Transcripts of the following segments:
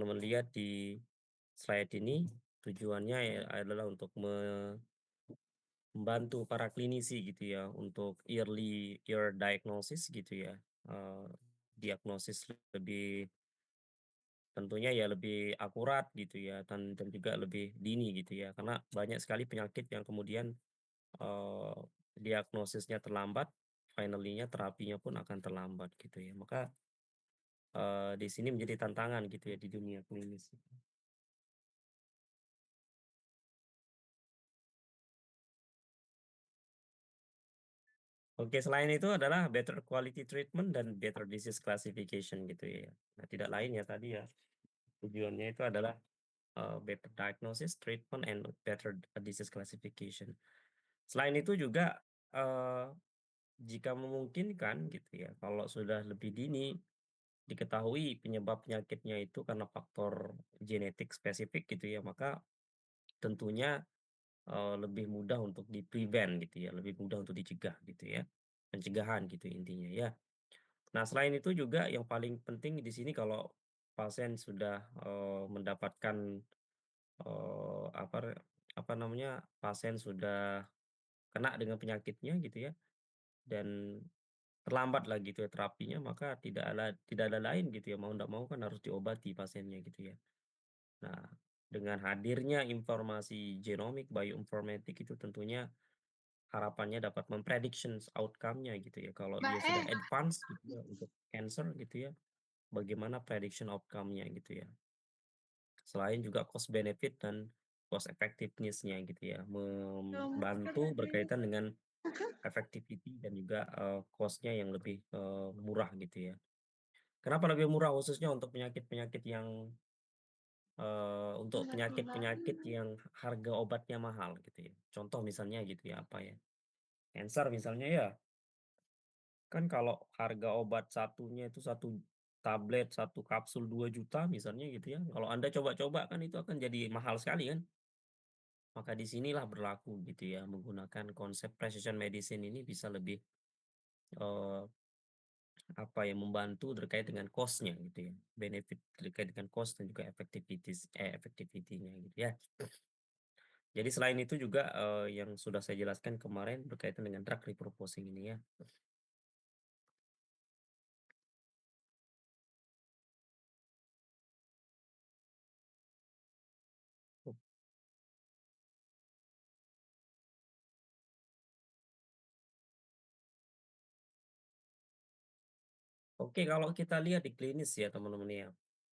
teman-teman lihat di slide ini, tujuannya ya adalah untuk membantu para klinisi gitu ya, untuk early year diagnosis gitu ya, diagnosis lebih tentunya ya lebih akurat gitu ya, dan juga lebih dini gitu ya. Karena banyak sekali penyakit yang kemudian, eee, diagnosisnya terlambat, finally-nya terapinya pun akan terlambat gitu ya. Maka, di sini menjadi tantangan gitu ya di dunia klinis. Oke, selain itu adalah better quality treatment dan better disease classification gitu ya. Nah, tidak lain ya tadi ya, tujuannya itu adalah, better diagnosis, treatment, and better disease classification. Selain itu juga, jika memungkinkan gitu ya, kalau sudah lebih dini diketahui penyebab penyakitnya itu karena faktor genetik spesifik gitu ya, maka tentunya, lebih mudah untuk di-prevent gitu ya, lebih mudah untuk dicegah gitu ya. Pencegahan gitu intinya ya. Nah, selain itu juga yang paling penting di sini kalau pasien sudah, mendapatkan, apa namanya, pasien sudah kena dengan penyakitnya gitu ya, dan terlambat lah gitu ya terapinya, maka tidak ada lain gitu ya, mau ndak mau kan harus diobati pasiennya gitu ya. Nah, dengan hadirnya informasi genomik, bioinformatik itu tentunya harapannya dapat outcome-nya gitu ya. Kalau Mbak dia sudah eh, advance gitu ya untuk cancer gitu ya, bagaimana prediction outcome-nya gitu ya. Selain juga cost benefit dan cost effectiveness-nya gitu ya, membantu berkaitan dengan effectivity dan juga, cost-nya yang lebih, murah gitu ya. Kenapa lebih murah? Khususnya untuk penyakit-penyakit yang, untuk penyakit-penyakit yang harga obatnya mahal gitu ya. Contoh misalnya gitu ya, apa ya, cancer misalnya ya, kan kalau harga obat satunya itu satu tablet, satu kapsul 2 juta misalnya gitu ya, kalau Anda coba-coba kan itu akan jadi mahal sekali kan. Maka di sinilah berlaku gitu ya, menggunakan konsep precision medicine ini bisa lebih, eee, apa ya, membantu terkait dengan cost-nya gitu ya, benefit terkait dengan cost dan juga effectivity-nya gitu ya. Jadi selain itu juga, yang sudah saya jelaskan kemarin berkaitan dengan drug repurposing ini ya. Oke, kalau kita lihat di klinis ya teman-teman ya,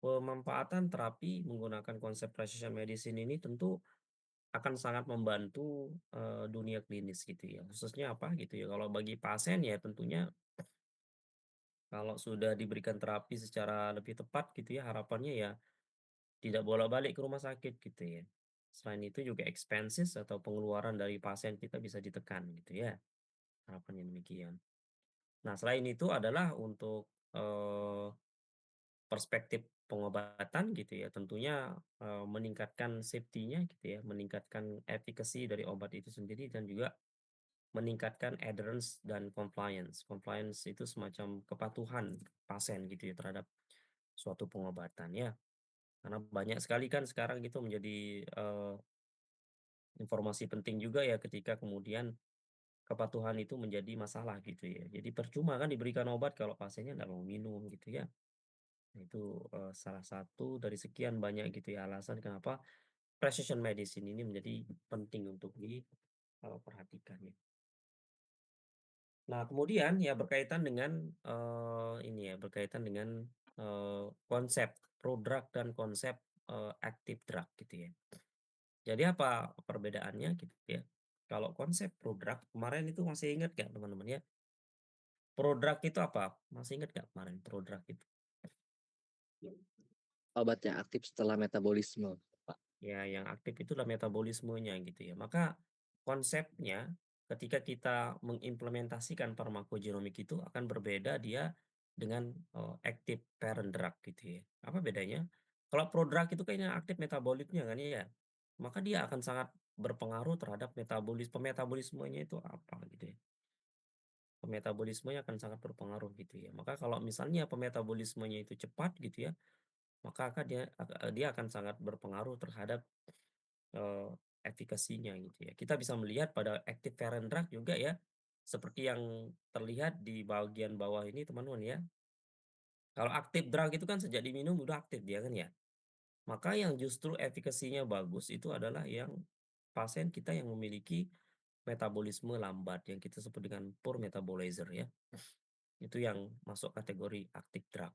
pemanfaatan terapi menggunakan konsep precision medicine ini tentu akan sangat membantu, dunia klinis gitu ya. Khususnya apa gitu ya, kalau bagi pasien ya tentunya kalau sudah diberikan terapi secara lebih tepat gitu ya, harapannya ya tidak bolak-balik ke rumah sakit gitu ya. Selain itu juga expenses atau pengeluaran dari pasien kita bisa ditekan gitu ya, harapannya demikian. Nah, selain itu adalah untuk, perspektif pengobatan gitu ya, tentunya, meningkatkan safety-nya gitu ya, meningkatkan efficacy dari obat itu sendiri dan juga meningkatkan adherence dan compliance. Compliance itu semacam kepatuhan pasien gitu ya terhadap suatu pengobatan ya. Karena banyak sekali kan sekarang gitu menjadi, informasi penting juga ya ketika kemudian kepatuhan itu menjadi masalah gitu ya. Jadi percuma kan diberikan obat kalau pasiennya nggak mau minum gitu ya. Nah itu, salah satu dari sekian banyak gitu ya alasan kenapa precision medicine ini menjadi penting untuk perhatikan ya. Nah kemudian ya berkaitan dengan, ini ya, berkaitan dengan, konsep prodrug dan konsep, active drug gitu ya. Jadi apa perbedaannya gitu ya, kalau konsep prodrug kemarin itu masih ingat nggak teman-teman ya? Prodrug itu apa? Masih ingat nggak kemarin prodrug itu? obat yang aktif setelah metabolisme, Pak. Ya, yang aktif itu adalah metabolismenya gitu ya. Maka konsepnya ketika kita mengimplementasikan farmakogenomik itu akan berbeda dia dengan, active parent drug gitu ya. Apa bedanya? Kalau prodrug itu kayaknya aktif metabolitnya kan ya, maka dia akan sangat berpengaruh terhadap pemetabolismenya itu apa gitu ya. Pemetabolismenya akan sangat berpengaruh gitu ya. Maka kalau misalnya pemetabolismenya itu cepat gitu ya, maka dia akan sangat berpengaruh terhadap, eee, efikasinya gitu ya. Kita bisa melihat pada active parent drug juga ya, seperti yang terlihat di bagian bawah ini teman-teman ya. Kalau active drug itu kan sejak diminum udah aktif dia kan ya. Maka yang justru efikasinya bagus itu adalah yang pasien kita yang memiliki metabolisme lambat yang kita sebut dengan poor metabolizer ya. Itu yang masuk kategori active drug.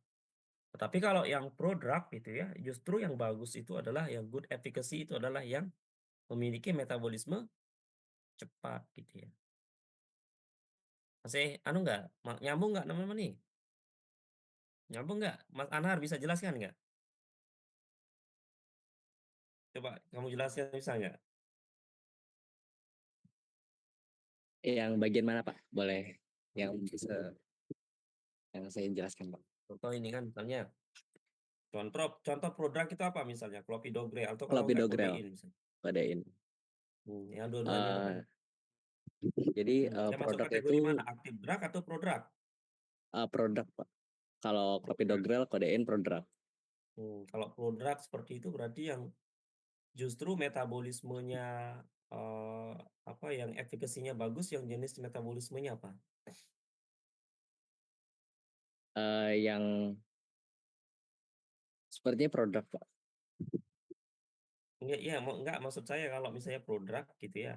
Tetapi kalau yang prodrug gitu ya, justru yang bagus itu adalah yang good efficacy itu adalah yang memiliki metabolisme cepat gitu ya. Masih anu nggak, nyambung nggak teman-teman nih? Nyambung nggak? Mas Anhar bisa jelaskan nggak? Coba kamu jelaskan bisa nggak? Yang bagian mana Pak? Boleh yang bisa yang saya jelaskan Pak? Contoh ini kan misalnya, contoh contoh prodrug itu apa misalnya? Clopidogrel atau kalau nggak Clopidogrel, kodein misalnya. kodein. Yang dua-duanya itu kan. Eee, jadi, Dia masuk produk kategori mana? itu, Active drug atau prodrug? produk Pak. Kalau Prodrug. Clopidogrel, kodein produk. Kalau prodrug seperti itu berarti yang justru metabolismenya, eee, apa, yang efikasinya bagus, yang jenis metabolismenya apa? Yang sepertinya produk Pak. Enggak, iya, enggak, maksud saya kalau misalnya prodrug gitu ya,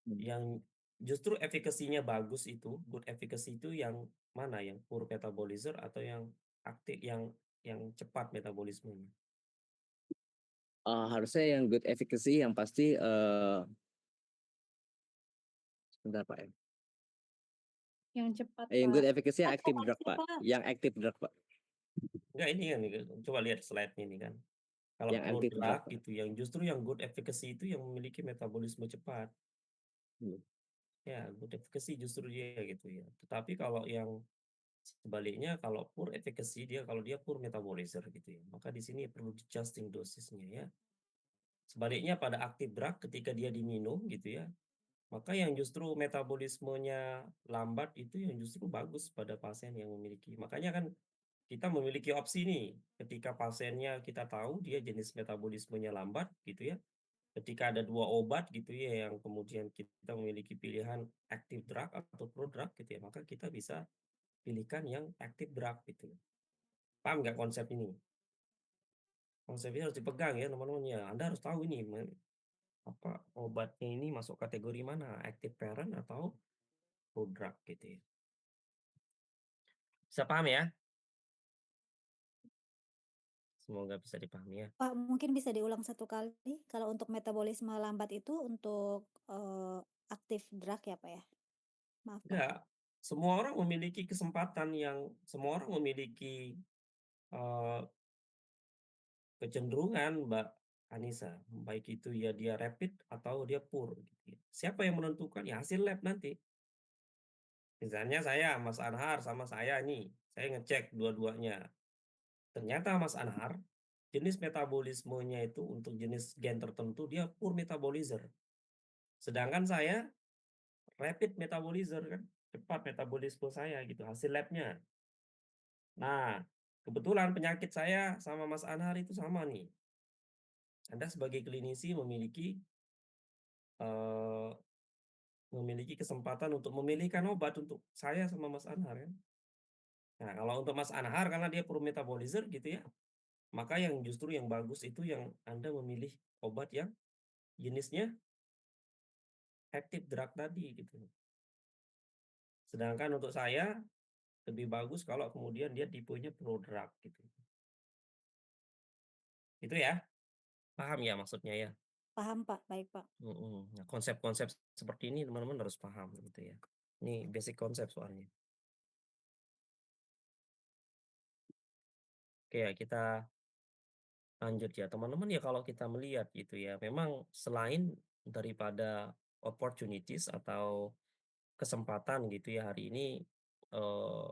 Mmm. yang justru efikasinya bagus itu, good efficacy itu yang mana? Yang poor metabolizer atau yang aktif, yang cepat metabolismenya? Harusnya yang good efficacy yang pasti, sebentar Pak ya, Yang cepat, yang Pak. good efficacy yang active drug Makasih, Pak, Pak. yang active drug Pak, Enggak, ini kan, coba lihat slide-nya ini kan. Kalau yang active drug prodrug Pak. gitu, yang justru yang good efficacy itu yang memiliki metabolisme cepat. Mmm. Ya, good efficacy justru dia gitu ya. Tetapi kalau yang sebaliknya, kalau poor efficacy dia kalau dia poor metabolizer gitu ya, maka di sini perlu di-adjusting dosisnya ya. Sebaliknya pada active drug ketika dia diminum gitu ya, maka yang justru metabolismenya lambat itu yang justru bagus pada pasien yang memiliki. Makanya kan kita memiliki opsi nih, ketika pasiennya kita tahu dia jenis metabolismenya lambat gitu ya, ketika ada 2 obat gitu ya yang kemudian kita memiliki pilihan active drug atau prodrug gitu ya, maka kita bisa pilihkan yang active drug gitu. Paham nggak konsep ini? Konsepnya harus dipegang ya teman-teman ya. Anda harus tahu ini apa, obatnya ini masuk kategori mana, active parent atau prodrug gitu ya. Bisa paham ya? Semoga bisa dipahami ya. Pak, mungkin bisa diulang satu kali, kalau untuk metabolisme lambat itu untuk, aktif drug ya, Pak, ya? Maaf, Pak. Enggak, semua orang memiliki, eee, kecenderungan Mbak Anissa, baik itu ya dia rapid atau dia poor gitu ya. Siapa yang menentukan? Ya hasil lab nanti. Misalnya saya, Mas Anhar sama saya nih, saya ngecek dua-duanya. Ternyata Mas Anhar, jenis metabolismenya itu untuk jenis gen tertentu dia poor metabolizer. Sedangkan saya rapid metabolizer kan, cepat metabolisme saya gitu, hasil labnya. Nah, kebetulan penyakit saya sama Mas Anhar itu sama nih. Anda sebagai klinisi eee, memiliki kesempatan untuk memilihkan obat untuk saya sama Mas Anhar kan. Nah, kalau untuk Mas Anhar karena dia poor metabolizer gitu ya, maka yang justru yang bagus itu yang Anda memilih obat yang jenisnya active drug tadi gitu. Sedangkan untuk saya lebih bagus kalau kemudian dia tipenya prodrug gitu. Itu ya, paham ya maksudnya ya? Paham, Pak. Baik, Pak. Nah, konsep-konsep seperti ini teman-teman harus paham gitu ya. Ini basic konsep soalnya. Oke ya, kita lanjut ya teman-teman ya, kalau kita melihat gitu ya, memang selain daripada opportunities atau kesempatan gitu ya hari ini, eee,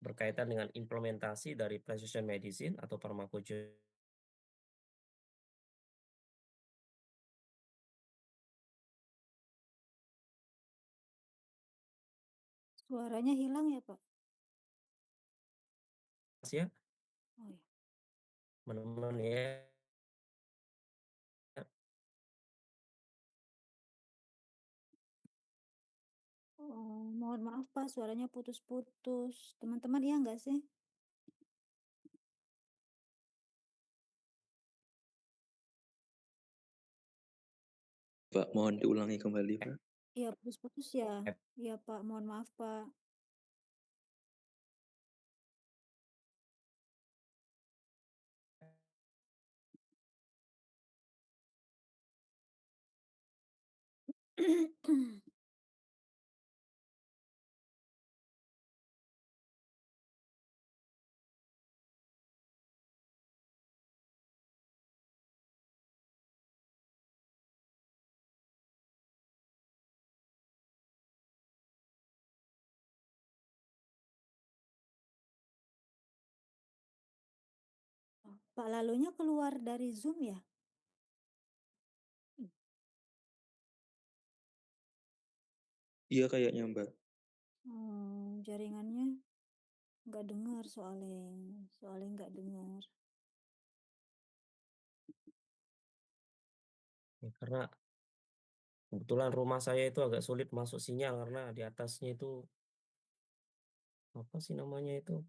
berkaitan dengan implementasi dari precision medicine atau pharmacogenics. Suaranya hilang ya, Pak? Ya, Oh, ya. teman-teman ya. Oh, mohon maaf Pak, suaranya putus-putus. Teman-teman iya nggak sih? Pak, mohon diulangi kembali, Pak. Iya, putus-putus ya? Iya Pak, mohon maaf Pak. Pak, lalunya keluar dari Zoom ya? Iya kayaknya, Mbak. Jaringannya nggak dengar soalnya nggak dengar. Ya, karena kebetulan rumah saya itu agak sulit masuk sinyal karena di atasnya itu apa sih namanya itu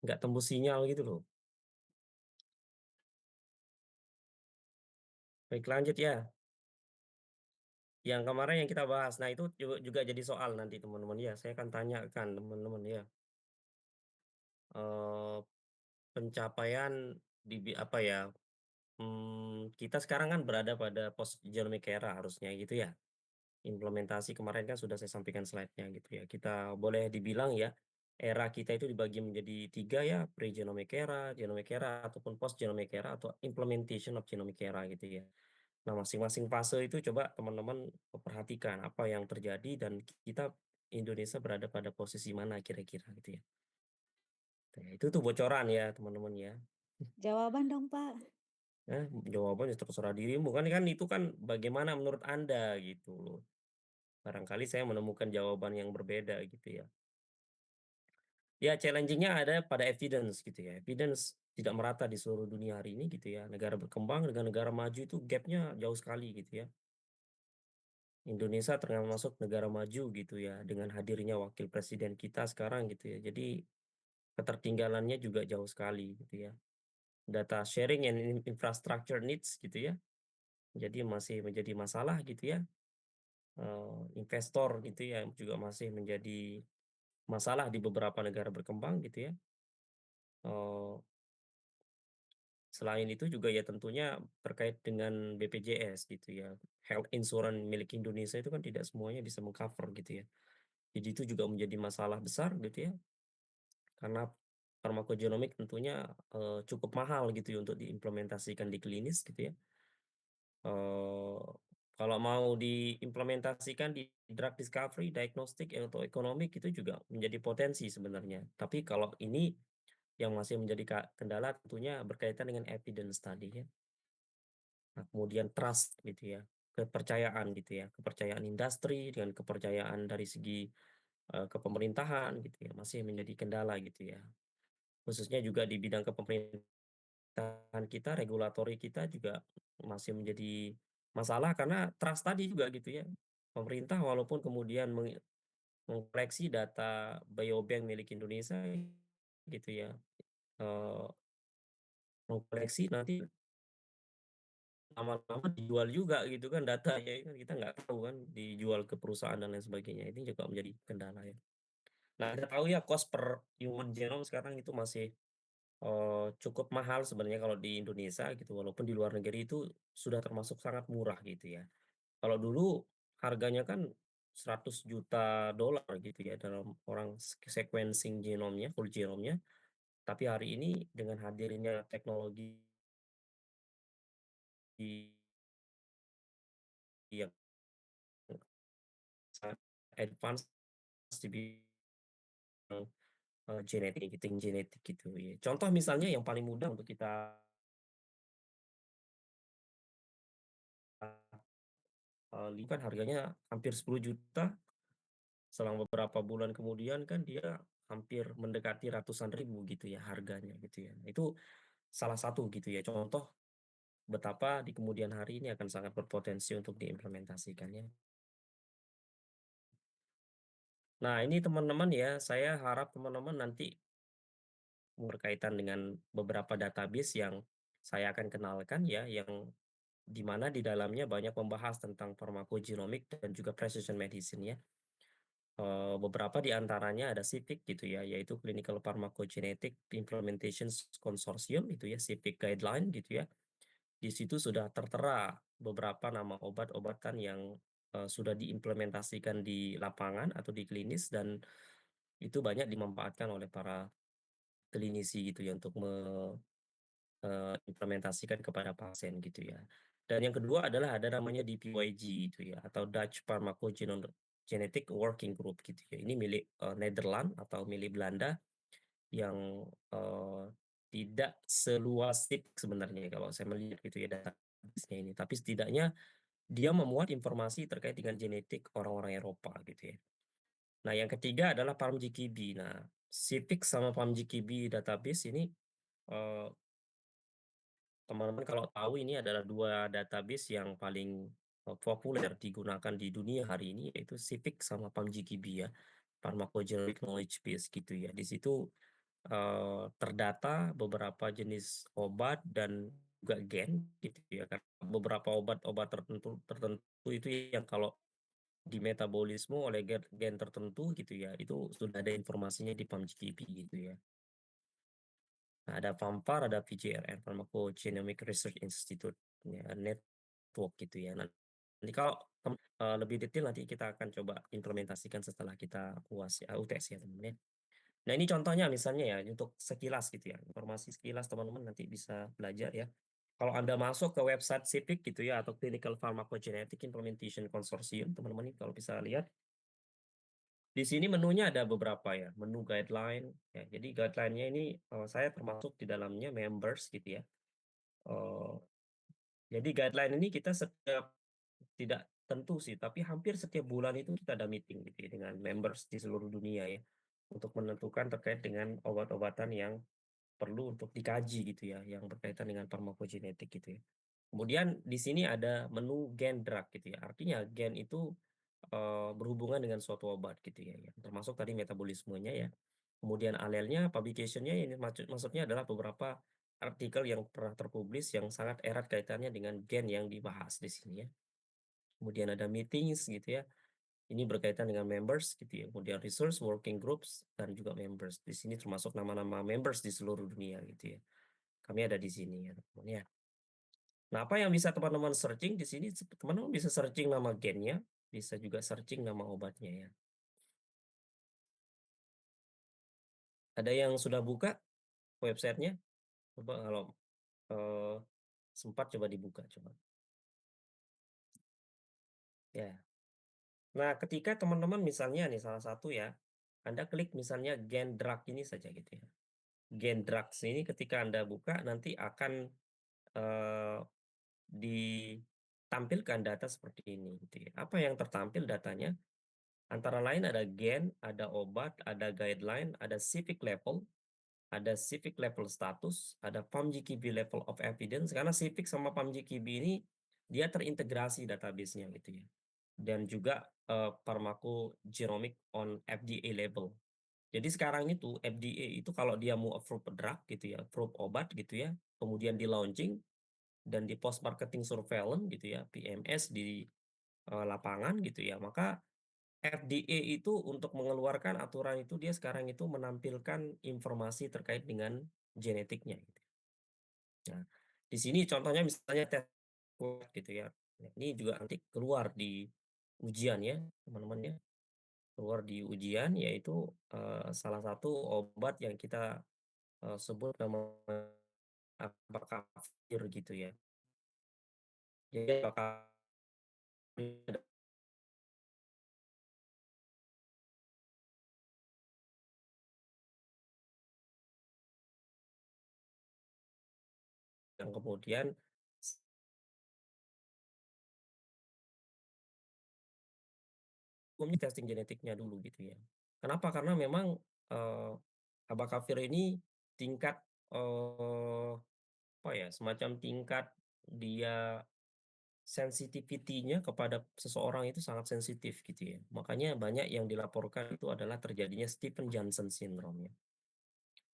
nggak tembus sinyal gitu loh. Baik, lanjut ya. Yang kemarin yang kita bahas, nah itu juga jadi soal nanti teman-teman ya. Saya akan tanyakan teman-teman ya. Eh, Pencapaian apa ya? Kita sekarang kan berada pada post genomic era harusnya gitu ya. Implementasi kemarin kan sudah saya sampaikan slide-nya gitu ya. Kita boleh dibilang ya, era kita itu dibagi menjadi 3 ya, pre-genomic era, genomic era, ataupun post-genomic era, atau implementation of genomic era gitu ya. Nah, masing-masing fase itu coba teman-teman perhatikan apa yang terjadi dan kita Indonesia berada pada posisi mana kira-kira gitu ya. Nah, itu tuh bocoran ya teman-teman ya. Jawaban dong Pak. Jawabannya terserah dirimu kan itu kan bagaimana menurut Anda gitu loh. Barangkali saya menemukan jawaban yang berbeda gitu ya. Ya, challenging-nya ada pada evidence gitu ya. Evidence tidak merata di seluruh dunia hari ini gitu ya. Negara berkembang dengan negara maju itu gap-nya jauh sekali gitu ya. Indonesia termasuk negara maju gitu ya, dengan hadirnya wakil presiden kita sekarang gitu ya. Jadi ketertinggalannya juga jauh sekali gitu ya. Data sharing and infrastructure needs gitu ya. Jadi masih menjadi masalah gitu ya. Investor gitu ya juga masih menjadi masalah di beberapa negara berkembang gitu ya. Eh, Selain itu juga ya tentunya terkait dengan BPJS gitu ya. Health insurance milik Indonesia itu kan tidak semuanya bisa mengcover gitu ya. Jadi itu juga menjadi masalah besar gitu ya. Karena farmakogenomik tentunya cukup mahal gitu ya untuk diimplementasikan di klinis gitu ya. Eh, Kalau mau diimplementasikan di drug discovery, diagnostik atau ekonomik itu juga menjadi potensi sebenarnya. Tapi kalau ini yang masih menjadi kendala tentunya berkaitan dengan evidence tadi ya. Nah, kemudian trust gitu ya, kepercayaan gitu ya, kepercayaan industri dengan kepercayaan dari segi kepemerintahan gitu ya, masih menjadi kendala gitu ya. Khususnya juga di bidang kepemerintahan kita, regulatori kita juga masih menjadi masalah karena trust tadi juga gitu ya. Pemerintah walaupun kemudian mengkoleksi data biobank milik Indonesia gitu ya, eh, mengkoleksi nanti lama-lama dijual juga gitu kan datanya kan kita nggak tahu kan dijual ke perusahaan dan lain sebagainya ini juga menjadi kendala ya. Nah kita tahu ya cost per human genome sekarang itu masih cukup mahal sebenarnya kalau di Indonesia gitu walaupun di luar negeri itu sudah termasuk sangat murah gitu ya. Kalau dulu harganya kan 100 juta dolar gitu ya dalam orang sequencing genomnya, full genomnya. Tapi hari ini dengan hadirnya teknologi yang sangat advance di bidang genetik, editing genetik gitu ya. Contoh misalnya yang paling mudah untuk kita lihat kan harganya hampir 10 juta, selang beberapa bulan kemudian kan dia hampir mendekati ratusan ribu gitu ya harganya gitu ya. Itu salah satu gitu ya, contoh betapa di kemudian hari ini akan sangat berpotensi untuk diimplementasikan ya. Nah, ini teman-teman ya, saya harap teman-teman nanti berkaitan dengan beberapa database yang saya akan kenalkan ya, yang di mana di dalamnya banyak membahas tentang pharmacogenomic dan juga precision medicine ya. Beberapa di antaranya ada CIPIC gitu ya, yaitu Clinical Pharmacogenetic Implementation Consortium itu ya, CIPIC guideline gitu ya. Di situ sudah tertera beberapa nama obat-obatan yang sudah diimplementasikan di lapangan atau di klinis, dan itu banyak dimanfaatkan oleh para klinisi gitu ya untuk implementasikan kepada pasien gitu ya. Dan yang kedua adalah ada namanya DPYG gitu ya, atau Dutch Pharmacogenetic Working Group gitu ya. Ini milik Nederland atau milik Belanda yang tidak seluas SIP sebenarnya kalau saya melihat gitu ya database-nya ini. Tapi setidaknya dia memuat informasi terkait dengan genetik orang-orang Eropa gitu ya. Nah, yang ketiga adalah PharmGKB. Nah, CIPIC sama PharmGKB database ini teman-teman kalau tahu ini adalah dua database yang paling populer digunakan di dunia hari ini, yaitu CIPIC sama PharmGKB ya, Pharmacogenomic Knowledge Base gitu ya. Di situ terdata beberapa jenis obat dan juga gen gitu ya. Karena beberapa obat-obat tertentu itu yang kalau di metabolisme oleh gen tertentu gitu ya, itu sudah ada informasinya di PharmGKB gitu ya. Nah, ada PAMPAR, ada PGRN, Pharmacogenomic Research Institute, ya, network gitu ya. Nanti kalau lebih detail nanti kita akan coba implementasikan setelah kita UAS ya, UTS ya teman-teman ya. Nah, ini contohnya misalnya ya, untuk sekilas gitu ya, informasi sekilas teman-teman nanti bisa belajar ya. Kalau Anda masuk ke website CIPIC gitu ya, atau Clinical Pharmacogenetic Implementation Consortium, teman-teman ini kalau bisa lihat, di sini menunya ada beberapa ya, menu guideline ya. Jadi guideline-nya ini saya termasuk di dalamnya members gitu ya. Jadi guideline ini kita tidak tentu sih, tapi hampir setiap bulan itu kita ada meeting gitu ya dengan members di seluruh dunia ya, untuk menentukan terkait dengan obat-obatan yang perlu untuk dikaji gitu ya, yang berkaitan dengan farmakogenetik gitu ya. Kemudian di sini ada menu gen drug gitu ya, artinya gen itu berhubungan dengan suatu obat gitu ya, termasuk tadi metabolismenya ya. Kemudian alelnya, publication-nya ini maksudnya adalah beberapa artikel yang pernah terpublis yang sangat erat kaitannya dengan gen yang dibahas di sini ya. Kemudian ada meetings gitu ya. Ini berkaitan dengan members gitu ya. Kemudian resource working groups dan juga members. Di sini termasuk nama-nama members di seluruh dunia gitu ya. Kami ada di sini ya, teman-teman ya. Nah, apa yang bisa teman-teman searching di sini? Teman-teman bisa searching nama gennya, bisa juga searching nama obatnya ya. Ada yang sudah buka websitenya? Coba kalau sempat coba dibuka coba. Ya. Nah, ketika teman-teman misalnya nih salah satu ya, Anda klik misalnya gen drug ini saja gitu ya. Gen drugs ini ketika Anda buka nanti akan ditampilkan data seperti ini gitu ya. Apa yang tertampil datanya? Antara lain ada gen, ada obat, ada guideline, ada civic level, ada civic level status, ada PAMGKB level of evidence, karena civic sama PAMGKB ini dia terintegrasi database-nya gitu ya. Dan juga pharmacogenomic on FDA label. Jadi sekarang itu FDA itu kalau dia mau approve drug gitu ya, approve obat gitu ya, kemudian di launching dan di post marketing surveillance gitu ya, PMS di lapangan gitu ya, maka FDA itu untuk mengeluarkan aturan itu dia sekarang itu menampilkan informasi terkait dengan genetiknya gitu. Nah, di sini contohnya misalnya tes gitu ya. Nah, ini juga nanti keluar di ujian ya, teman-teman ya. Keluar di ujian yaitu salah satu obat yang kita sebut namanya abacavir gitu ya. Jadi abacavir yang kemudian umumnya testing genetiknya dulu gitu ya. Kenapa? Karena memang abacavir ini tingkat apa ya, semacam tingkat dia sensitivity-nya kepada seseorang itu sangat sensitif gitu ya. Makanya banyak yang dilaporkan itu adalah terjadinya Stephen Johnson syndrome ya.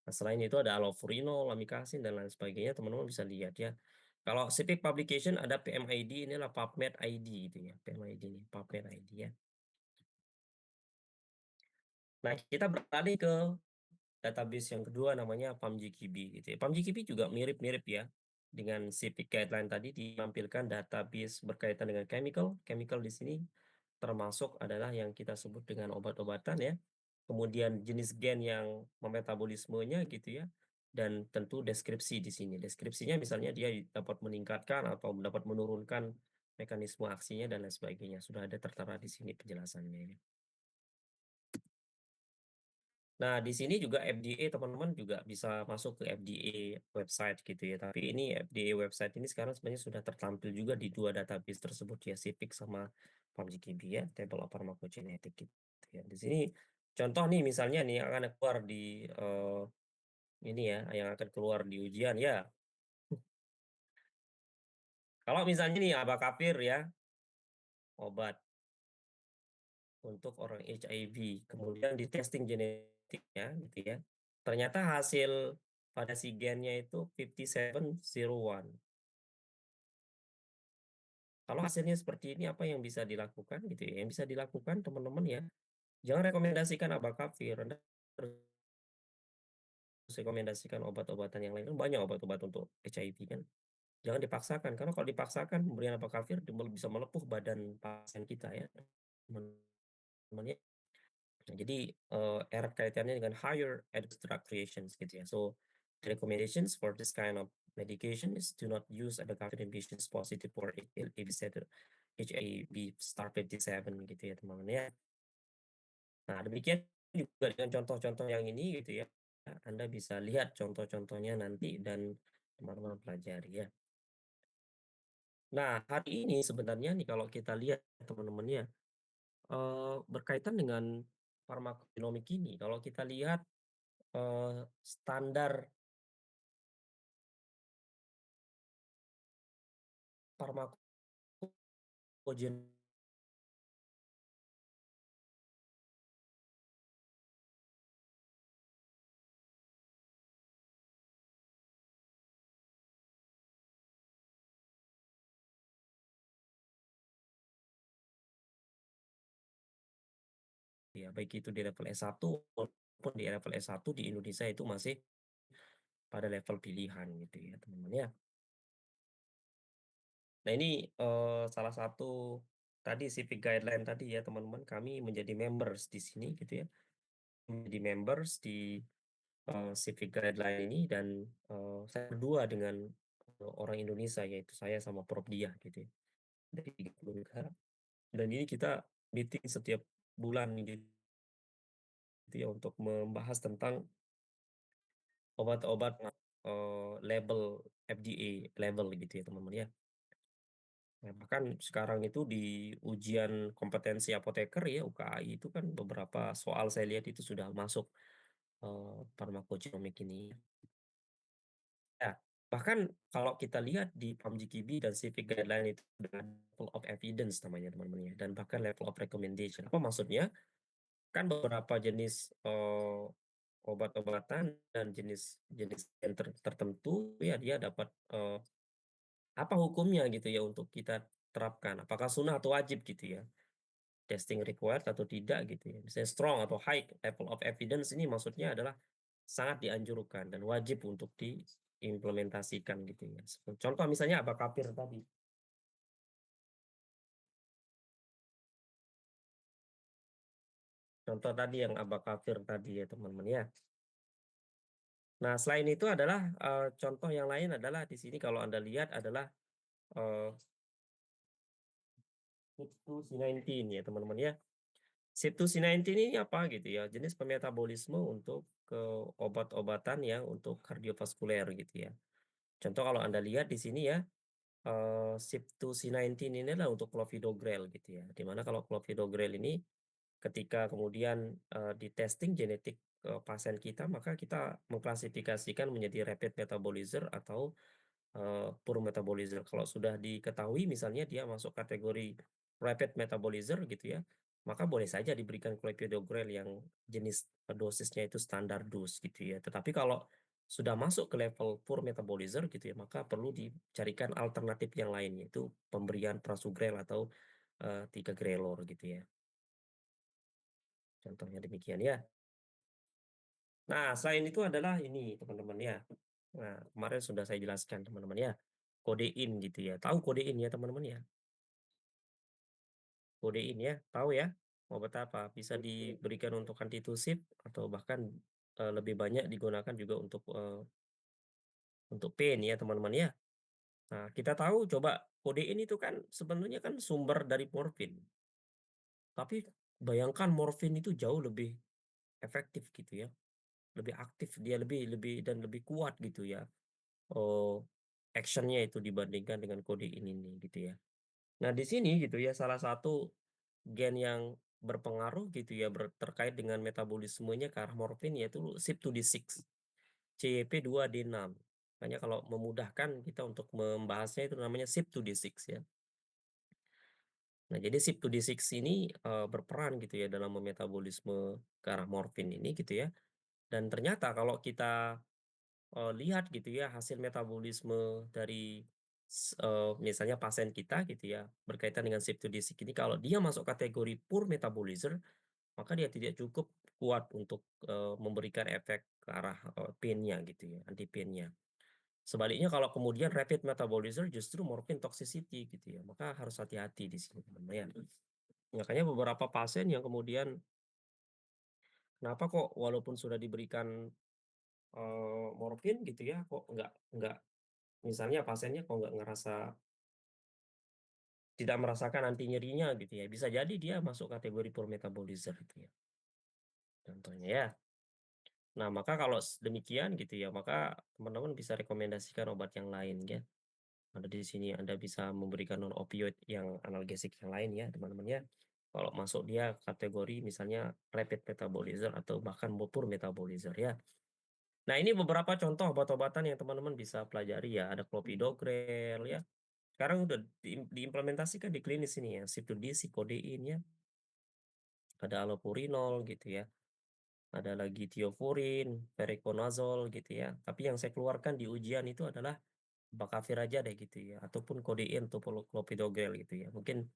Nah, selain itu ada allofurinol, amikacin dan lain sebagainya, teman-teman bisa lihat ya. Kalau CPIC publication ada PMID, inilah PubMed ID gitu ya. PMID ini, PubMed ID ya. Nah, kita beralih ke database yang kedua namanya PAMGKB gitu ya. PAMGKB juga mirip-mirip ya dengan CPIC guideline tadi, ditampilkan database berkaitan dengan chemical. Chemical di sini termasuk adalah yang kita sebut dengan obat-obatan ya. Kemudian jenis gen yang memetabolismenya gitu ya. Dan tentu deskripsi di sini. Deskripsinya misalnya dia dapat meningkatkan atau dapat menurunkan mekanisme aksinya dan lain sebagainya. Sudah ada tertera di sini penjelasannya ya. Nah, di sini juga FDA teman-teman juga bisa masuk ke FDA website gitu ya. Tapi ini FDA website ini sekarang sebenarnya sudah tertampil juga di dua database tersebut ya, CPIC sama PubGKB ya, Table of Pharmacogenetic gitu ya. Di sini contoh nih misalnya nih yang akan keluar di ini ya, yang akan keluar di ujian ya. Kalau misalnya nih abacavir ya, obat untuk orang HIV, kemudian di testing genetiknya gitu ya. Ternyata hasil pada si gennya itu 5701. Kalau hasilnya seperti ini, apa yang bisa dilakukan gitu ya? Yang bisa dilakukan teman-teman ya, jangan rekomendasikan abacavir, Anda harus rekomendasikan obat-obatan yang lain. Kan banyak obat-obat untuk HIV kan. Jangan dipaksakan, karena kalau dipaksakan pemberian abacavir bisa melepuh badan pasien kita ya, teman-teman ya. Nah, jadi erat kaitannya dengan higher drug creations gitu ya. So the recommendations for this kind of medication is do not use abacavir in patients positive for HIV star 57 gitu ya teman-teman ya. Nah, demikian juga dengan contoh-contoh yang ini gitu ya. Anda bisa lihat contoh-contohnya nanti dan teman-teman pelajari ya. Nah, hari ini sebenarnya nih kalau kita lihat teman-teman ya, berkaitan dengan farmakogenomik ini, kalau kita lihat standar farmakogenomik ya, baik itu di level S1 maupun di level S1 di Indonesia itu masih pada level pilihan gitu ya teman-teman ya. Nah ini salah satu tadi civic guideline tadi ya teman-teman, kami menjadi members di sini gitu ya, menjadi members di civic guideline ini dan saya berdua dengan orang Indonesia yaitu saya sama Prof Diah gitu ya, dari 30 negara. Dan ini kita meeting setiap bulan gitu ya untuk membahas tentang obat-obat label FDA level gitu ya teman-teman ya. Nah, bahkan sekarang itu di ujian kompetensi apoteker ya UKAI itu kan beberapa soal saya lihat itu sudah masuk farmakogenomik ini. Ya, bahkan kalau kita lihat di PAMGKB dan Civic Guideline itu ada level of evidence namanya teman-teman ya, dan bahkan level of recommendation. Apa maksudnya? Kan beberapa jenis obat-obatan dan jenis yang tertentu ya dia dapat apa hukumnya gitu ya untuk kita terapkan, apakah sunnah atau wajib gitu ya, testing required atau tidak gitu ya, misalnya strong atau high level of evidence ini maksudnya adalah sangat dianjurkan dan wajib untuk diimplementasikan gitu ya. Contoh misalnya abacavir tadi. Contoh tadi yang abacavir tadi ya teman-teman ya. Nah, selain itu adalah contoh yang lain adalah di sini kalau Anda lihat adalah CYP2C19 ya teman-teman ya. CYP2C19 ini apa gitu ya? Jenis pemetabolisme untuk ke obat-obatan yang untuk kardiovaskuler gitu ya. Contoh kalau Anda lihat di sini ya, CYP2C19 ini adalah untuk clopidogrel gitu ya. Dimana kalau clopidogrel ini ketika kemudian di testing genetik pasien kita, maka kita mengklasifikasikan menjadi rapid metabolizer atau poor metabolizer. Kalau sudah diketahui misalnya dia masuk kategori rapid metabolizer gitu ya, maka boleh saja diberikan clopidogrel yang jenis dosisnya itu standar dos gitu ya. Tetapi kalau sudah masuk ke level poor metabolizer gitu ya, maka perlu dicarikan alternatif yang lain, yaitu pemberian prasugrel atau 3 grelor gitu ya. Contohnya demikian ya. Nah, selain itu adalah ini teman-teman ya. Nah, kemarin sudah saya jelaskan teman-teman ya. Kodein gitu ya. Tahu kodein ya teman-teman ya? Kodein ya, tahu ya? Obat apa? Bisa diberikan untuk antitusif atau bahkan lebih banyak digunakan juga untuk pain ya teman-teman ya. Nah, kita tahu coba kodein itu kan sebenarnya kan sumber dari morfin. Tapi bayangkan morfin itu jauh lebih efektif gitu ya. Lebih aktif dia lebih kuat gitu ya. Oh, actionnya itu dibandingkan dengan kodein ini gitu ya. Nah, di sini gitu ya salah satu gen yang berpengaruh gitu ya terkait dengan metabolismenya ke arah morfin yaitu CYP2D6, CYP2D6. Makanya kalau memudahkan kita untuk membahasnya itu namanya CYP2D6 ya. Nah, jadi CYP2D6 ini berperan gitu ya dalam memetabolisme ke arah morfin ini gitu ya. Dan ternyata kalau kita lihat gitu ya hasil metabolisme dari misalnya pasien kita gitu ya berkaitan dengan CYP2D6 ini, kalau dia masuk kategori poor metabolizer maka dia tidak cukup kuat untuk memberikan efek ke arah pain-nya gitu ya, anti pain-nya. Sebaliknya kalau kemudian rapid metabolizer justru morphine toxicity gitu ya, maka harus hati-hati di sini teman-teman ya. Makanya beberapa pasien yang kemudian kenapa kok walaupun sudah diberikan morfin gitu ya, kok nggak misalnya pasiennya kok nggak tidak merasakan anti nyerinya gitu ya. Bisa jadi dia masuk kategori poor metabolizer gitu ya. Contohnya ya. Nah, maka kalau demikian gitu ya, maka teman-teman bisa rekomendasikan obat yang lain ya. Ada di sini Anda bisa memberikan non opioid yang analgesik yang lain ya, teman-teman ya. Kalau masuk dia kategori misalnya rapid metabolizer atau bahkan poor metabolizer ya. Nah, ini beberapa contoh obat-obatan yang teman-teman bisa pelajari ya. Ada clopidogrel ya. Sekarang udah diimplementasikan di klinis ini ya. CYP2D, kodein ya. Ada allopurinol gitu ya. Ada lagi thiofurin, voriconazole gitu ya. Tapi yang saya keluarkan di ujian itu adalah bakavir aja deh gitu ya. Ataupun kodein atau clopidogrel gitu ya. Mungkin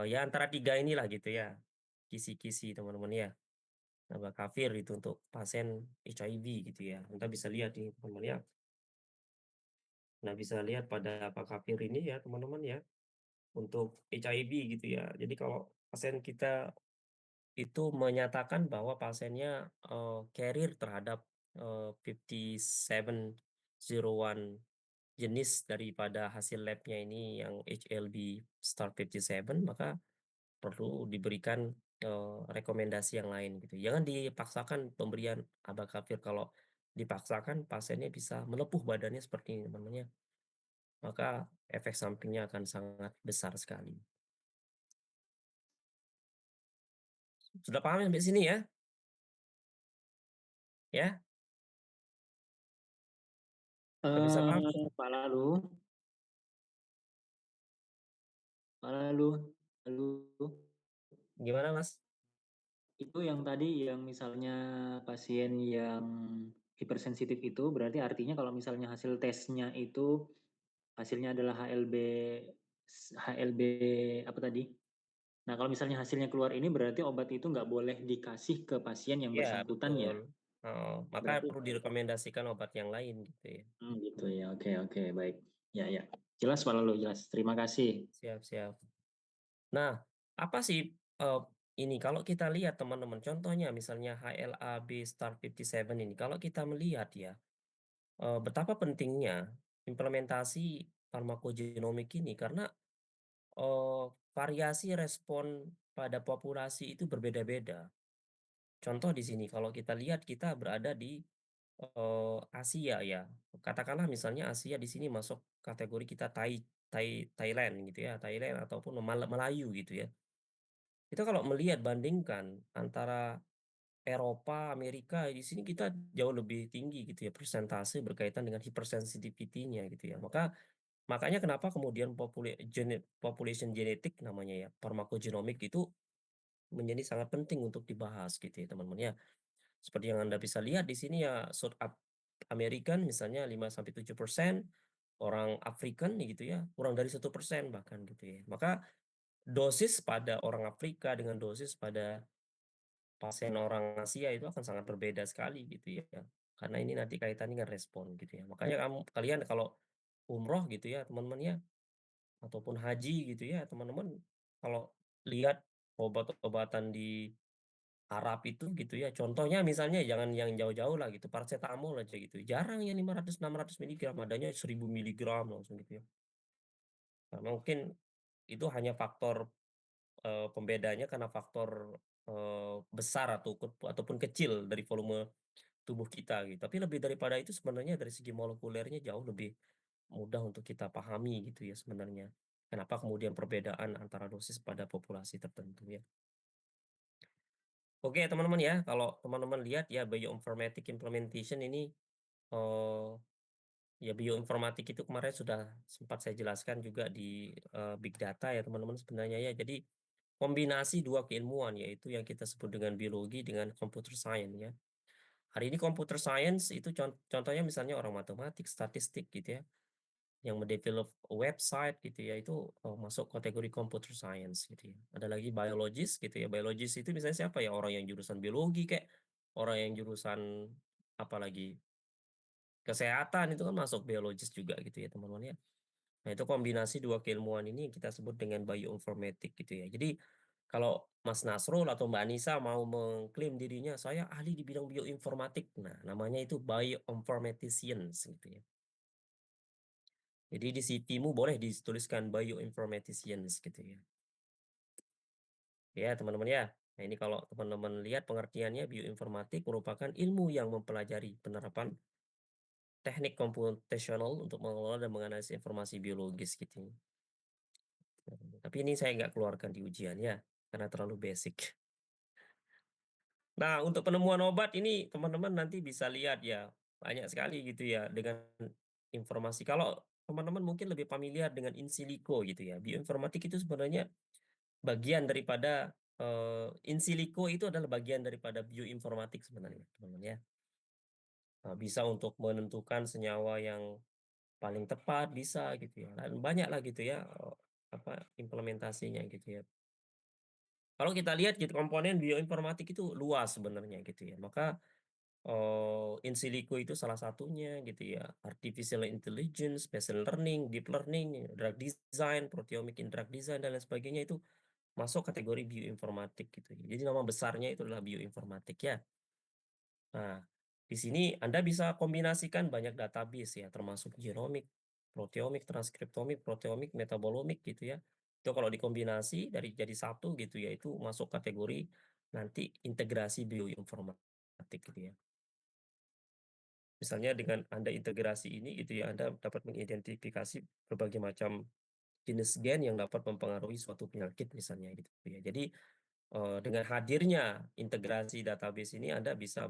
ya antara 3 inilah gitu ya. Kisi-kisi teman-teman ya. Nah, bakavir itu untuk pasien HIV gitu ya. Anda bisa lihat nih teman-teman ya. Nah, bisa lihat pada bakavir ini ya teman-teman ya. Untuk HIV gitu ya. Jadi kalau pasien kita itu menyatakan bahwa pasiennya carrier terhadap 5701 jenis daripada hasil labnya ini yang HLB star 57, maka perlu diberikan rekomendasi yang lain gitu. Jangan dipaksakan pemberian abacavir. Kalau dipaksakan pasiennya bisa melepuh badannya seperti ini namanya. Maka efek sampingnya akan sangat besar sekali. Sudah paham sampai sini ya? Ya? Sudah bisa paham? Pak Lalu, Gimana, Mas? itu yang tadi yang misalnya pasien yang hipersensitif itu berarti artinya kalau misalnya hasil tesnya itu hasilnya adalah HLB apa tadi? Nah kalau misalnya hasilnya keluar ini berarti obat itu nggak boleh dikasih ke pasien yang Ya, bersangkutan betul. ya? Maka Berarti perlu direkomendasikan obat yang lain gitu ya. gitu ya. Oke baik. Ya. Jelas Pak Lalu, jelas. Terima kasih. Siap. Nah, apa sih ini kalau kita lihat teman-teman, contohnya misalnya HLA-B star 57 ini, kalau kita melihat ya, betapa pentingnya implementasi farmakogenomik ini karena variasi respon pada populasi itu berbeda-beda. Contoh di sini kalau kita lihat kita berada di Asia ya. Katakanlah misalnya Asia di sini masuk kategori kita Thailand gitu ya, Thailand ataupun Melayu gitu ya. Kita kalau melihat bandingkan antara Eropa, Amerika, di sini kita jauh lebih tinggi gitu ya persentase berkaitan dengan hypersensitivity-nya gitu ya. Makanya kenapa kemudian population genetik namanya ya, pharmacogenomic itu menjadi sangat penting untuk dibahas gitu ya teman-teman ya. Seperti yang Anda bisa lihat di sini ya, South American misalnya 5-7%, orang African gitu ya, kurang dari 1% bahkan gitu ya. Maka dosis pada orang Afrika dengan dosis pada pasien orang Asia itu akan sangat berbeda sekali gitu ya. Karena ini nanti kaitannya dengan respon gitu ya. Makanya kalian kalau umroh gitu ya teman-teman ya, ataupun haji gitu ya teman-teman, kalau lihat obat-obatan di Arab itu gitu ya, contohnya misalnya jangan yang jauh-jauh lah gitu, paracetamol aja gitu, jarang yang 500-600 miligram, adanya 1000 miligram langsung gitu ya. Karena mungkin itu hanya faktor pembedanya karena faktor besar ataupun kecil dari volume tubuh kita gitu. Tapi lebih daripada itu sebenarnya dari segi molekulernya jauh lebih mudah untuk kita pahami gitu ya sebenarnya. Kenapa kemudian perbedaan antara dosis pada populasi tertentu ya. Oke teman-teman ya, kalau teman-teman lihat ya bioinformatic implementation ini ya bioinformatik itu kemarin sudah sempat saya jelaskan juga di big data ya teman-teman sebenarnya ya. Jadi kombinasi dua keilmuan yaitu yang kita sebut dengan biologi dengan computer science ya. Hari ini computer science itu contohnya misalnya orang matematik, statistik gitu ya, yang mendevelop website gitu ya, itu masuk kategori computer science gitu ya. Ada lagi biologis gitu ya. Biologis itu misalnya siapa ya? Orang yang jurusan biologi kayak orang yang jurusan apalagi kesehatan itu kan masuk biologis juga gitu ya teman-teman ya. Nah, itu kombinasi dua keilmuan ini yang kita sebut dengan bioinformatik gitu ya. Jadi kalau Mas Nasrul atau Mbak Anissa mau mengklaim dirinya saya ahli di bidang bioinformatik, nah namanya itu bioinformaticians gitu ya. Jadi di CV-mu boleh dituliskan bioinformaticians gitu ya. Ya teman-teman ya. Nah ini kalau teman-teman lihat pengertiannya, bioinformatik merupakan ilmu yang mempelajari penerapan teknik komputasional untuk mengelola dan menganalisis informasi biologis gitu. Tapi ini saya nggak keluarkan di ujian ya, karena terlalu basic. Nah, untuk penemuan obat ini teman-teman nanti bisa lihat ya, banyak sekali gitu ya dengan informasi. Kalau teman-teman mungkin lebih familiar dengan in silico gitu ya. Bioinformatik itu sebenarnya bagian daripada in silico itu adalah bagian daripada bioinformatik sebenarnya, teman-teman ya. Nah, bisa untuk menentukan senyawa yang paling tepat bisa gitu ya. Dan banyak lah gitu ya implementasinya gitu ya. Kalau kita lihat gitu komponen bioinformatik itu luas sebenarnya gitu ya. Maka in silico itu salah satunya gitu ya. Artificial intelligence, machine learning, deep learning, drug design, proteomic in drug design dan lain sebagainya itu masuk kategori bioinformatik gitu. Jadi nama besarnya itu adalah bioinformatik ya. Nah, di sini Anda bisa kombinasikan banyak database ya, termasuk genomik, proteomik, transkriptomik, proteomik, metabolomik gitu ya. Itu kalau dikombinasi dari jadi satu gitu ya, itu masuk kategori nanti integrasi bioinformatik gitu ya. Misalnya dengan Anda integrasi ini gitu ya, Anda dapat mengidentifikasi berbagai macam jenis gen yang dapat mempengaruhi suatu penyakit misalnya gitu ya. Jadi dengan hadirnya integrasi database ini Anda bisa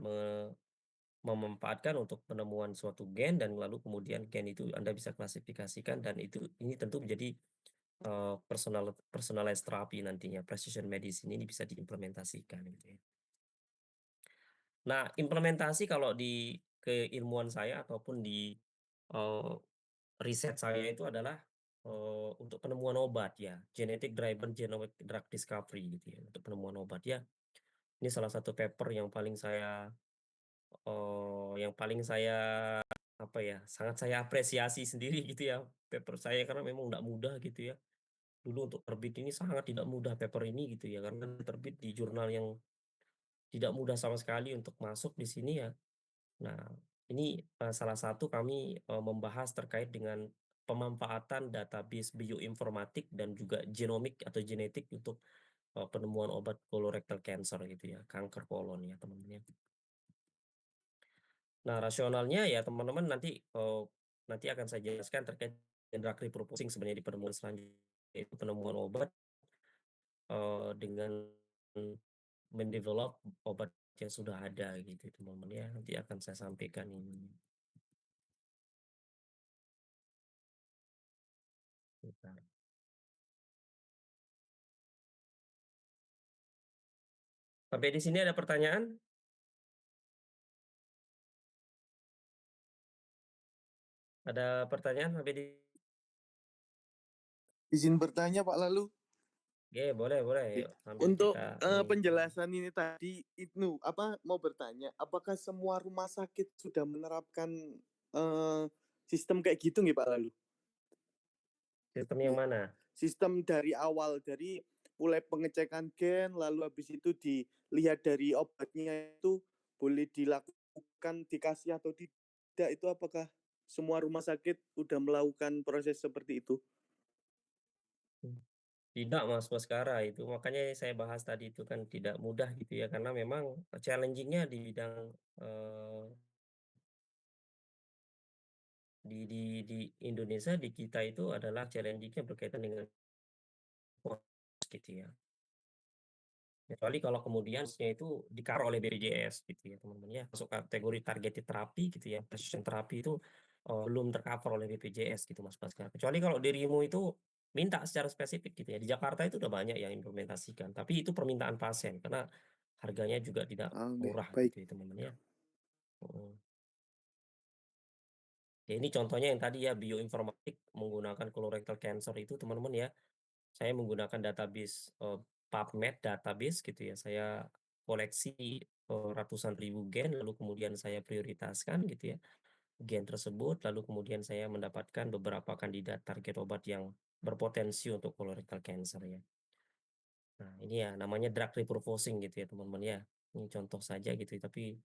memanfaatkan untuk penemuan suatu gen dan lalu kemudian gen itu Anda bisa klasifikasikan dan ini tentu menjadi personalized therapy nantinya, precision medicine ini bisa diimplementasikan gitu ya. Nah, implementasi kalau di keilmuan saya ataupun di riset saya itu adalah untuk penemuan obat ya, genetic driven genomic drug discovery gitu ya, untuk penemuan obat ya. Ini salah satu paper yang paling saya apa ya, sangat saya apresiasi sendiri gitu ya, paper saya karena memang nggak mudah gitu ya. Dulu untuk terbit ini sangat tidak mudah paper ini gitu ya, karena terbit di jurnal yang tidak mudah sama sekali untuk masuk di sini ya. Nah, ini salah satu kami membahas terkait dengan pemanfaatan database bioinformatik dan juga genomik atau genetik untuk penemuan obat colorectal cancer gitu ya, kanker kolon ya teman-teman ya. Nah, rasionalnya ya teman-teman nanti akan saya jelaskan terkait dengan drug repurposing sebenarnya di penemuan selanjutnya, yaitu penemuan obat dengan mendevelop obat yang sudah ada gitu teman-teman ya. Nanti akan saya sampaikan ini. Bentar. Sampai di sini ada pertanyaan? Ada pertanyaan sampai di Izin bertanya Pak Lalu. Oke, boleh. Yuk, sambil Untuk kita penjelasan ini tadi itu mau bertanya, apakah semua rumah sakit sudah menerapkan sistem kayak gitu nggih Pak Lalu? sistem yang mana? Sistem dari awal, dari mulai pengecekan gen, lalu habis itu dilihat dari obatnya itu boleh dilakukan, dikasih atau tidak, itu apakah semua rumah sakit sudah melakukan proses seperti itu? Tidak Mas Baskara, itu makanya saya bahas tadi itu kan tidak mudah gitu ya, karena memang challenging-nya di bidang di Indonesia, di kita itu adalah challenging-nya berkaitan dengan gitu ya. Kecuali kalau kemudian itu di-cover oleh BPJS gitu ya teman-teman ya, masuk kategori targeted terapi gitu ya, precision terapi itu belum tercover oleh BPJS gitu Mas Baskara. Kecuali kalau dirimu itu minta secara spesifik gitu ya. Di Jakarta itu udah banyak yang implementasikan, tapi itu permintaan pasien karena harganya juga tidak murah Baik. gitu ya teman-teman ya. Ya ini contohnya yang tadi ya, bioinformatik menggunakan colorectal cancer itu teman-teman ya. Saya menggunakan database PubMed database gitu ya. Saya koleksi ratusan ribu gen, lalu kemudian saya prioritaskan gitu ya gen tersebut, lalu kemudian saya mendapatkan beberapa kandidat target obat yang berpotensi untuk colorectal cancer ya. Nah ini ya namanya drug repurposing gitu ya teman-teman ya. Ini contoh saja gitu ya, tapi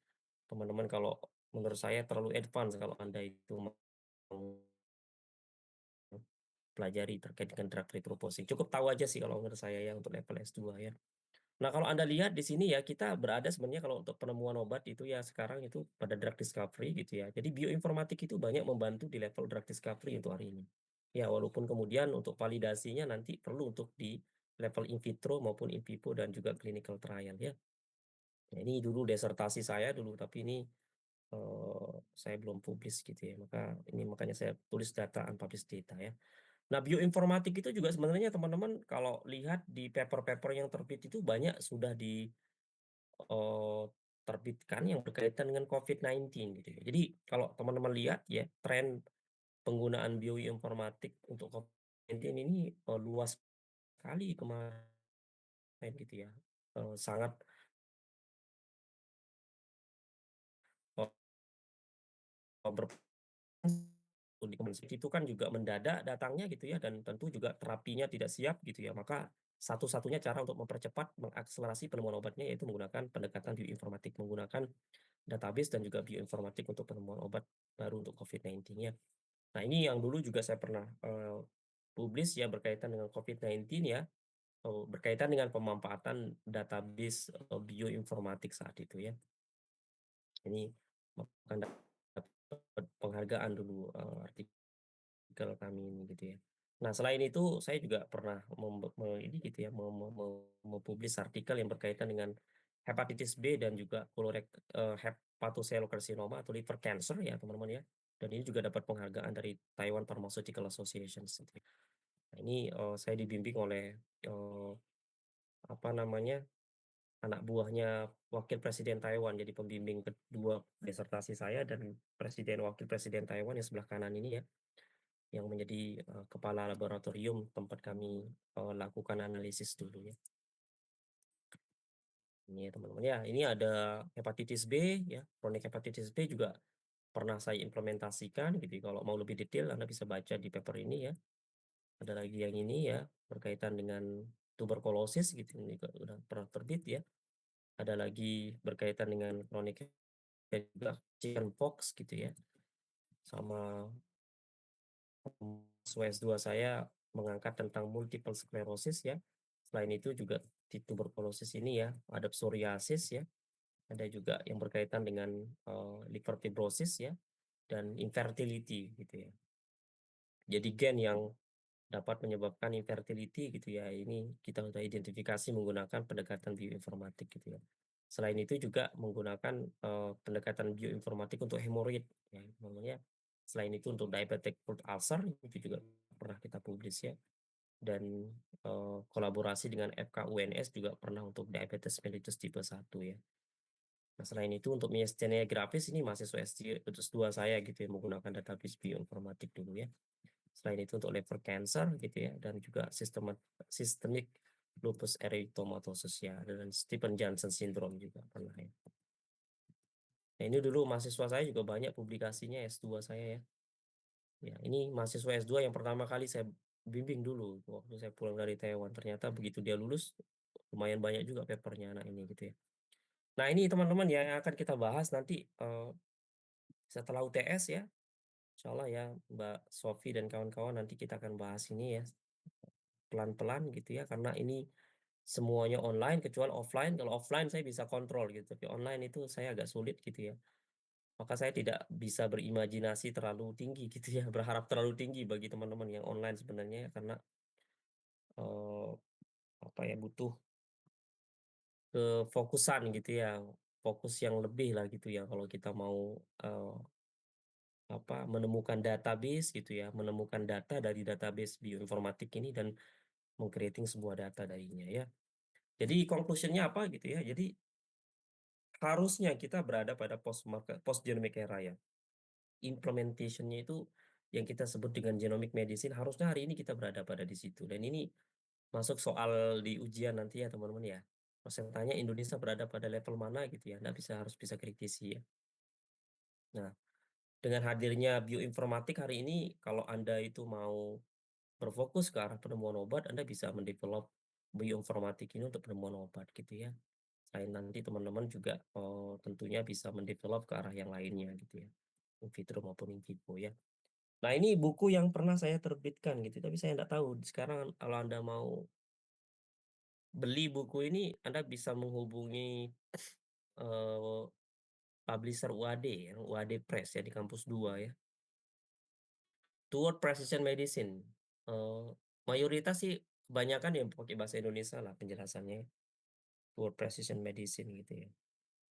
teman-teman kalau menurut saya terlalu advance kalau Anda itu mau pelajari terkait dengan drug repurposing. Cukup tahu aja sih kalau menurut saya ya untuk level S2 ya. Nah, kalau Anda lihat di sini ya, kita berada sebenarnya kalau untuk penemuan obat itu ya sekarang itu pada drug discovery gitu ya. Jadi bioinformatik itu banyak membantu di level drug discovery untuk hari ini. Ya, walaupun kemudian untuk validasinya nanti perlu untuk di level in vitro maupun in vivo dan juga clinical trial ya. Nah, ini dulu disertasi saya dulu, tapi ini saya belum publis gitu ya. Makanya saya tulis data unpublished data ya. Nah, bioinformatik itu juga sebenarnya teman-teman kalau lihat di paper-paper yang terbit itu banyak sudah terbitkan yang berkaitan dengan COVID-19 gitu ya. Jadi kalau teman-teman lihat ya, tren penggunaan bioinformatik untuk COVID-19 ini luas sekali kemarin gitu ya. Sangat itu kan juga mendadak datangnya gitu ya, dan tentu juga terapinya tidak siap gitu ya, maka satu-satunya cara untuk mempercepat mengakselerasi penemuan obatnya yaitu menggunakan pendekatan bioinformatik, menggunakan database dan juga bioinformatik untuk penemuan obat baru untuk COVID-19 ya. Nah ini yang dulu juga saya pernah publis ya berkaitan dengan COVID-19 ya, berkaitan dengan pemanfaatan database bioinformatik saat itu ya. Ini akan dapat penghargaan dulu artikel kami ini gitu ya. Nah selain itu saya juga pernah ini gitu ya mempublis artikel yang berkaitan dengan hepatitis B dan juga hepatocellular atau liver cancer ya teman-teman ya. Dan ini juga dapat penghargaan dari Taiwan Pharmaceutical Association. Nah, ini saya dibimbing oleh apa namanya anak buahnya Wakil Presiden Taiwan, jadi pembimbing kedua disertasi saya dan Wakil Presiden Taiwan yang sebelah kanan ini ya, yang menjadi kepala laboratorium tempat kami lakukan analisis dulu ya. Ini ya teman-teman ya, ini ada hepatitis B ya, kronik hepatitis B juga pernah saya implementasikan gitu. Kalau mau lebih detail Anda bisa baca di paper ini ya. Ada lagi yang ini ya, berkaitan dengan tuberkulosis gitu, ini juga udah pernah terbit ya. Ada lagi berkaitan dengan kronik juga chickenpox gitu ya. Sama S2 saya mengangkat tentang multiple sclerosis ya. Selain itu juga di tuberkulosis ini ya, ada psoriasis ya. Ada juga yang berkaitan dengan liver fibrosis ya dan infertility gitu ya. Jadi gen yang dapat menyebabkan infertility gitu ya. Ini kita sudah identifikasi menggunakan pendekatan bioinformatik gitu ya. Selain itu juga menggunakan pendekatan bioinformatik untuk hemoroid, ya, namanya. Selain itu untuk diabetic foot ulcer itu juga pernah kita publish ya. Dan kolaborasi dengan FK UNS juga pernah untuk diabetes mellitus tipe 1 ya. Nah, selain itu untuk myasthenia gravis ini mahasiswa S2 saya gitu ya, menggunakan database bioinformatik dulu ya. Selain itu untuk liver cancer gitu ya, dan juga systemic lupus erythematosus ya, dan Stephen Johnson syndrome juga pernah ya. Nah, ini dulu mahasiswa saya juga banyak publikasinya S2 saya ya. Ya, ini mahasiswa S2 yang pertama kali saya bimbing dulu waktu saya pulang dari Taiwan. Ternyata begitu dia lulus, lumayan banyak juga papernya anak ini gitu ya. Nah, ini teman-teman yang akan kita bahas nanti setelah UTS ya. Insya Allah ya, Mbak Sofi dan kawan-kawan nanti kita akan bahas ini ya pelan-pelan gitu ya, karena ini semuanya online kecuali offline. Kalau offline saya bisa kontrol gitu, tapi online itu saya agak sulit gitu ya. Maka saya tidak bisa berimajinasi terlalu tinggi gitu ya, berharap terlalu tinggi bagi teman-teman yang online sebenarnya ya, karena apa ya, butuh kefokusan gitu ya, fokus yang lebih lah gitu ya kalau kita mau menemukan database gitu ya, menemukan data dari database bioinformatik ini dan meng-creating sebuah data darinya ya. Jadi conclusion-nya apa gitu ya? Jadi harusnya kita berada pada post genomic era ya. Implementation-nya itu yang kita sebut dengan genomic medicine, harusnya hari ini kita berada pada di situ. Dan ini masuk soal di ujian nanti ya teman-teman ya. Kalau saya tanya Indonesia berada pada level mana gitu ya, Anda harus bisa kritisi ya. Nah, dengan hadirnya bioinformatik hari ini, kalau Anda itu mau berfokus ke arah penemuan obat, Anda bisa mendevelop bioinformatik ini untuk penemuan obat gitu ya. Selain nanti teman-teman juga tentunya bisa mendevelop ke arah yang lainnya gitu ya, in vitro maupun in vivo ya. Nah, ini buku yang pernah saya terbitkan gitu, tapi saya nggak tahu sekarang kalau Anda mau beli buku ini, Anda bisa menghubungi publisher UAD ya, UAD Press ya di kampus 2 ya. Toward Precision Medicine. Mayoritas sih kebanyakan yang pakai bahasa Indonesia lah penjelasannya. Toward Precision Medicine gitu ya.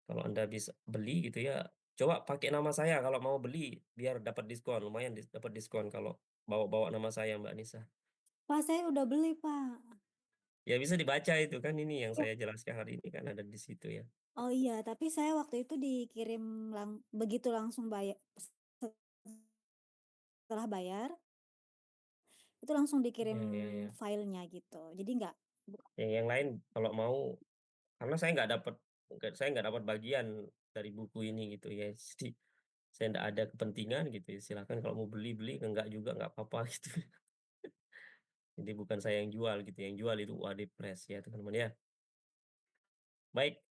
Kalau Anda bisa beli gitu ya, coba pakai nama saya kalau mau beli biar dapat diskon, lumayan dapat diskon kalau bawa-bawa nama saya Mbak Nisa. Pak, saya udah beli, Pak. Ya bisa dibaca itu kan, ini yang Ya. saya jelaskan hari ini kan ada di situ ya. Oh iya, tapi saya waktu itu dikirim begitu langsung bayar, setelah bayar itu langsung dikirim Ya. filenya gitu. Jadi nggak Yang lain kalau mau, karena saya nggak dapat bagian dari buku ini gitu ya. Jadi saya nggak ada kepentingan gitu ya. Silahkan kalau mau beli enggak juga nggak apa-apa gitu. Jadi bukan saya yang jual gitu, yang jual itu UAD Press ya teman-teman ya. Baik,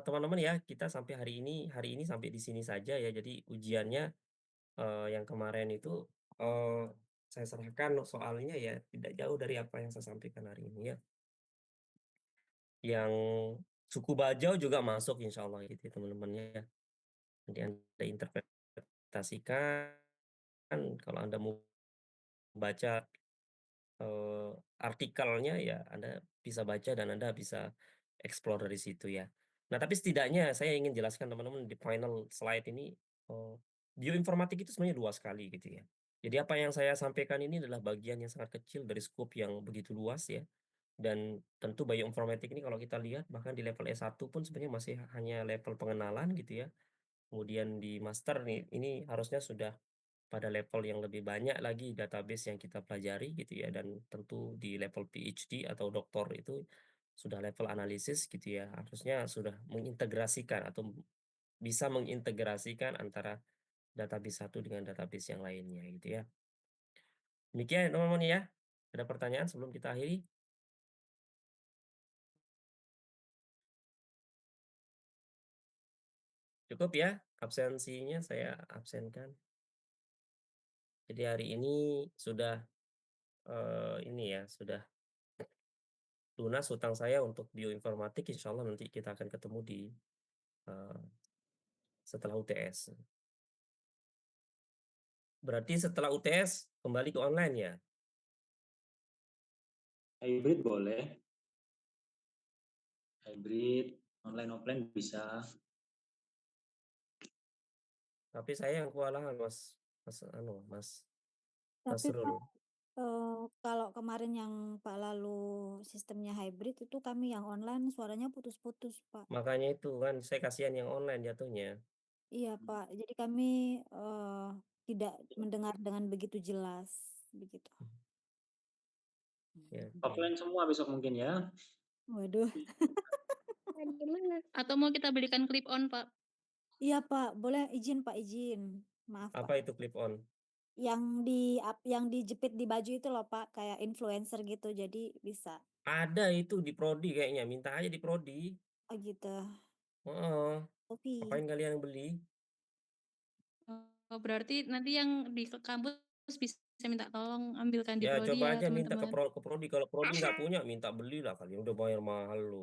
teman-teman ya, kita sampai hari ini sampai di sini saja ya. Jadi ujiannya yang kemarin itu saya serahkan soalnya ya tidak jauh dari apa yang saya sampaikan hari ini ya. Yang suku Bajau juga masuk insya Allah gitu ya teman-teman ya. Nanti Anda interpretasikan, kalau Anda mau baca artikelnya ya Anda bisa baca dan Anda bisa explore dari situ ya. Nah, tapi setidaknya saya ingin jelaskan teman-teman di final slide ini, bioinformatik itu sebenarnya luas sekali gitu ya. Jadi apa yang saya sampaikan ini adalah bagian yang sangat kecil dari skop yang begitu luas ya. Dan tentu bioinformatik ini kalau kita lihat bahkan di level S1 pun sebenarnya masih hanya level pengenalan gitu ya. Kemudian di master nih, ini harusnya sudah pada level yang lebih banyak lagi database yang kita pelajari gitu ya, dan tentu di level PhD atau doktor itu sudah level analisis gitu ya, harusnya sudah mengintegrasikan atau bisa mengintegrasikan antara database satu dengan database yang lainnya gitu ya. Demikian teman-teman ya. Ada pertanyaan sebelum kita akhiri? Cukup ya, absensinya saya absenkan. Jadi hari ini sudah ini ya, sudah lunas hutang saya untuk bioinformatik. Insya Allah nanti kita akan ketemu di setelah UTS. Berarti setelah UTS kembali ke online ya? Hybrid boleh. Hybrid Online offline bisa. Tapi saya yang kewalahan Mas Mas Tapi Pak, Nasrul. kalau kemarin yang Pak Lalu sistemnya hybrid itu kami yang online suaranya putus-putus, Pak. Makanya itu kan saya kasihan yang online jatuhnya. Iya, Pak. Jadi kami tidak mendengar dengan begitu jelas, begitu. Ya, oke. Offline semua besok mungkin ya. Waduh. Gimana? Atau mau kita belikan clip on, Pak? Iya, Pak. Boleh izin, Pak, izin. Maaf, Pak. Apa itu clip on? Yang dijepit di baju itu loh, Pak, kayak influencer gitu. Jadi bisa. Ada itu di Prodi kayaknya, minta aja di Prodi. Oh, gitu. Heeh. Oke. Ngapain kalian beli? Oh, berarti nanti yang di kampus bisa minta tolong ambilkan di Ya prodi coba ya, aja minta ke teman-teman. Prodi, kalau Prodi nggak punya minta belilah, kalian udah bayar mahal lu.